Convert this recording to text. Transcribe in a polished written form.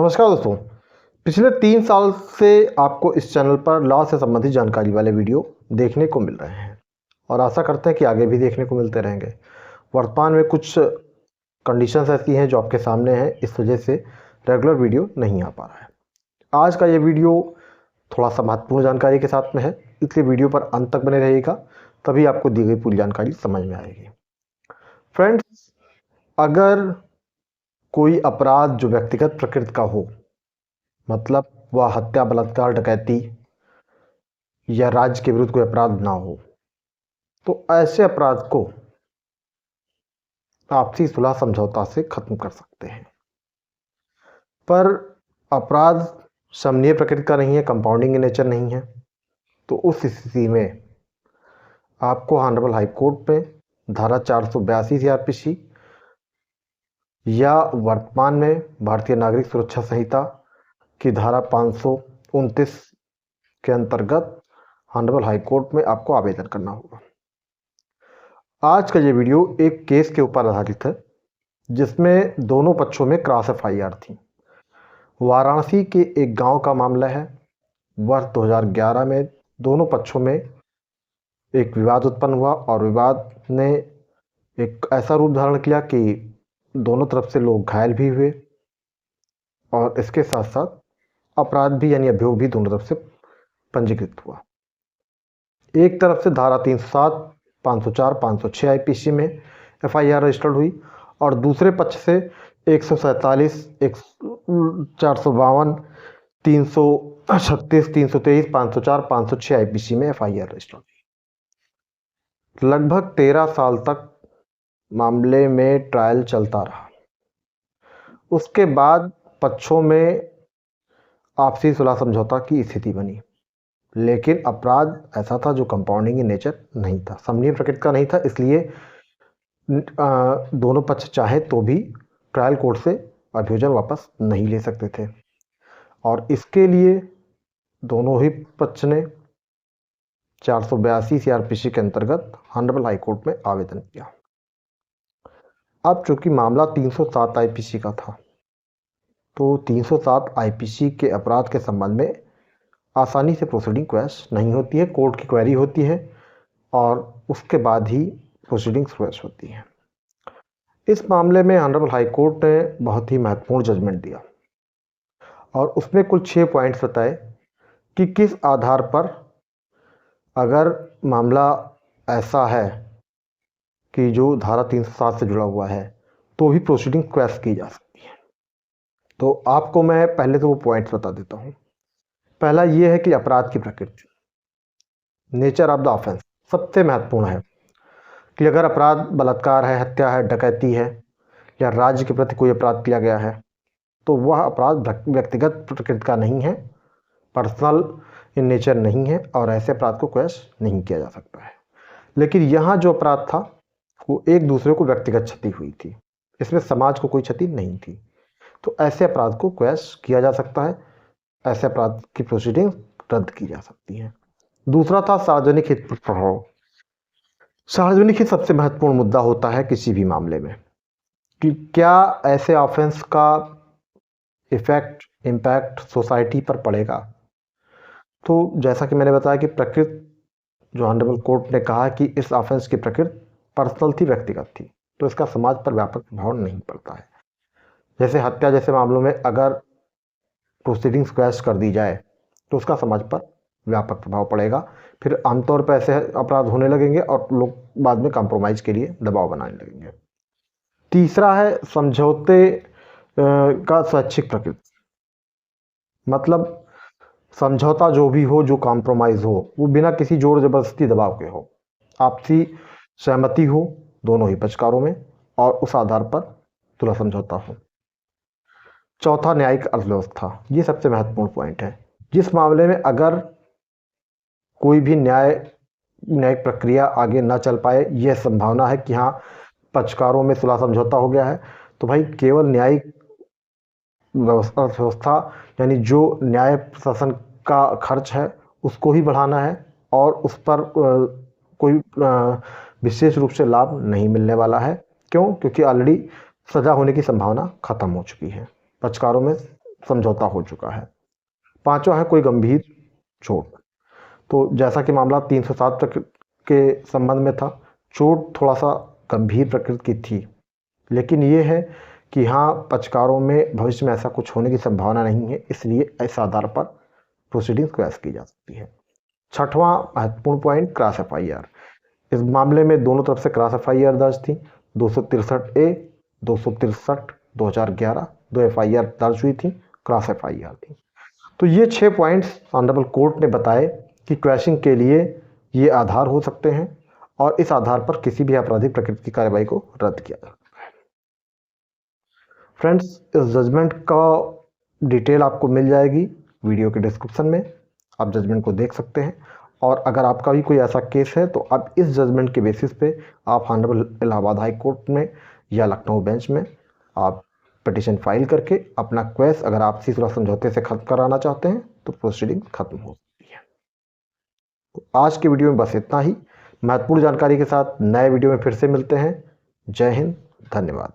नमस्कार दोस्तों। पिछले 3 साल से आपको इस चैनल पर लॉ से संबंधित जानकारी वाले वीडियो देखने को मिल रहे हैं और आशा करते हैं कि आगे भी देखने को मिलते रहेंगे। वर्तमान में कुछ कंडीशंस ऐसी हैं जो आपके सामने हैं, इस वजह से रेगुलर वीडियो नहीं आ पा रहा है। आज का ये वीडियो थोड़ा सा महत्वपूर्ण जानकारी के साथ में है, इसलिए वीडियो पर अंत तक बने रहिएगा, तभी आपको दी गई पूरी जानकारी समझ में आएगी। फ्रेंड्स, अगर कोई अपराध जो व्यक्तिगत प्रकृति का हो, मतलब वह हत्या, बलात्कार, डकैती या राज्य के विरुद्ध कोई अपराध ना हो, तो ऐसे अपराध को आपसी सुलह समझौता से खत्म कर सकते हैं। पर अपराध समनीय प्रकृति का नहीं है, कंपाउंडिंग इन नेचर नहीं है, तो उस स्थिति में आपको ऑनरेबल हाई कोर्ट में धारा 482 सीआरपीसी या वर्तमान में भारतीय नागरिक सुरक्षा संहिता की धारा 529 के अंतर्गत ऑनरेबल हाई कोर्ट में आपको आवेदन करना होगा। आज का ये वीडियो एक केस के ऊपर आधारित है जिसमें दोनों पक्षों में क्रॉस एफआईआर थी। वाराणसी के एक गांव का मामला है। वर्ष 2011 में दोनों पक्षों में एक विवाद उत्पन्न हुआ और विवाद ने एक ऐसा रूप धारण किया कि दोनों तरफ से लोग घायल भी हुए और इसके साथ साथ अपराध भी यानी अभियोग भी दोनों तरफ से पंजीकृत हुआ। एक तरफ से धारा 307, 504, 506 आईपीसी में एफआईआर रजिस्टर्ड हुई और दूसरे पक्ष से 147, 452, 336, 323, 504, 506 आईपीसी में एफआईआर रजिस्टर्ड हुई। लगभग 13 साल तक मामले में ट्रायल चलता रहा। उसके बाद पक्षों में आपसी सुलह समझौता की स्थिति बनी, लेकिन अपराध ऐसा था जो कंपाउंडिंग इन नेचर नहीं था, समनीय प्रकृति का नहीं था, इसलिए दोनों पक्ष चाहे तो भी ट्रायल कोर्ट से अभियोजन वापस नहीं ले सकते थे और इसके लिए दोनों ही पक्ष ने 482 सीआरपीसी के अंतर्गत ऑनरेबल हाई कोर्ट में आवेदन किया। अब चूंकि मामला 307 आईपीसी का था, तो 307 आईपीसी के अपराध के संबंध में आसानी से प्रोसीडिंग क्वैश नहीं होती है, कोर्ट की क्वेरी होती है और उसके बाद ही प्रोसीडिंग्स क्वैश होती है। इस मामले में ऑनरेबल हाई कोर्ट ने बहुत ही महत्वपूर्ण जजमेंट दिया और उसमें कुल 6 पॉइंट्स बताए कि किस आधार पर अगर मामला ऐसा है कि जो धारा 307 से जुड़ा हुआ है तो भी प्रोसीडिंग क्वैश की जा सकती है। तो आपको मैं पहले तो वो पॉइंट्स बता देता हूँ। पहला ये है कि अपराध की प्रकृति, नेचर ऑफ द ऑफेंस सबसे महत्वपूर्ण है कि अगर अपराध बलात्कार है, हत्या है, डकैती है या राज्य के प्रति कोई अपराध किया गया है तो वह अपराध व्यक्तिगत प्रकृति का नहीं है, पर्सनल इन नेचर नहीं है और ऐसे अपराध को क्वैश नहीं किया जा सकता है। लेकिन यहाँ जो अपराध था वो एक दूसरे को व्यक्तिगत क्षति हुई थी, इसमें समाज को कोई क्षति नहीं थी, तो ऐसे अपराध को क्वैश किया जा सकता है, ऐसे अपराध की प्रोसीडिंग रद्द की जा सकती है। दूसरा था सार्वजनिक हित पर प्रभाव। सार्वजनिक हित सबसे महत्वपूर्ण मुद्दा होता है किसी भी मामले में कि क्या ऐसे ऑफेंस का इम्पैक्ट सोसाइटी पर पड़ेगा। तो जैसा कि मैंने बताया कि प्रकृति जो ऑनरेबल कोर्ट ने कहा कि इस ऑफेंस की प्रकृति पर्सनल थी, व्यक्तिगत थी, तो इसका समाज पर व्यापक प्रभाव नहीं पड़ता है। जैसे हत्या जैसे मामलों में अगर प्रोसीडिंग्स क्वैश कर दी जाए तो उसका समाज पर व्यापक प्रभाव पड़ेगा, फिर आमतौर पर ऐसे अपराध होने लगेंगे और लोग बाद में कॉम्प्रोमाइज़ के लिए दबाव बनाने लगेंगे। तीसरा है समझौते का स्वैच्छिक प्रकृति, मतलब समझौता जो भी हो, जो कॉम्प्रोमाइज़ हो, वो बिना किसी जोर जबरदस्ती दबाव के हो, आपसी सहमति हो दोनों ही पक्षकारों में और उस आधार पर सुलह समझौता हो। चौथा, न्यायिक अर्थव्यवस्था, ये सबसे महत्वपूर्ण पॉइंट है। जिस मामले में अगर कोई भी न्यायिक प्रक्रिया आगे ना चल पाए, यह संभावना है कि हाँ पक्षकारों में सुलह समझौता हो गया है, तो भाई केवल न्यायिक व्यवस्था यानी जो न्याय प्रशासन का खर्च है उसको ही बढ़ाना है और उस पर कोई विशेष रूप से लाभ नहीं मिलने वाला है। क्यों? क्योंकि ऑलरेडी सजा होने की संभावना खत्म हो चुकी है, पक्षकारों में समझौता हो चुका है। पांचवा है कोई गंभीर चोट। तो जैसा कि मामला 307 के संबंध में था, चोट थोड़ा सा गंभीर प्रकृति की थी, लेकिन ये है कि हाँ, पक्षकारों में भविष्य में ऐसा कुछ होने की संभावना नहीं है, इसलिए इस आधार पर प्रोसीडिंग्स क्रैश की जा सकती है। छठवां महत्वपूर्ण पॉइंट, क्रॉस एफआईआर। इस मामले में दोनों तरफ से क्रॉस एफआईआर दर्ज थी। 263A 263 2011 दो एफआईआर दर्ज हुई थी, क्रॉस एफआईआर थी। तो ये 6 पॉइंट्स ऑनरेबल कोर्ट ने बताए कि क्रैशिंग के लिए ये आधार हो सकते हैं और इस आधार पर किसी भी आपराधिक प्रकृति की कार्रवाई को रद्द किया जा सकता है। फ्रेंड्स, इस जजमेंट का डिटेल आपको मिल जाएगी वीडियो के डिस्क्रिप्शन में, आप जजमेंट को देख सकते हैं। और अगर आपका भी कोई ऐसा केस है तो आप इस जजमेंट के बेसिस पे आप ऑनरेबल इलाहाबाद हाई कोर्ट में या लखनऊ बेंच में आप पिटीशन फाइल करके अपना केस, अगर आप सीसुरा समझौते से खत्म कराना चाहते हैं तो प्रोसीडिंग खत्म हो सकती है। तो आज के वीडियो में बस इतना ही। महत्वपूर्ण जानकारी के साथ नए वीडियो में फिर से मिलते हैं। जय हिंद, धन्यवाद।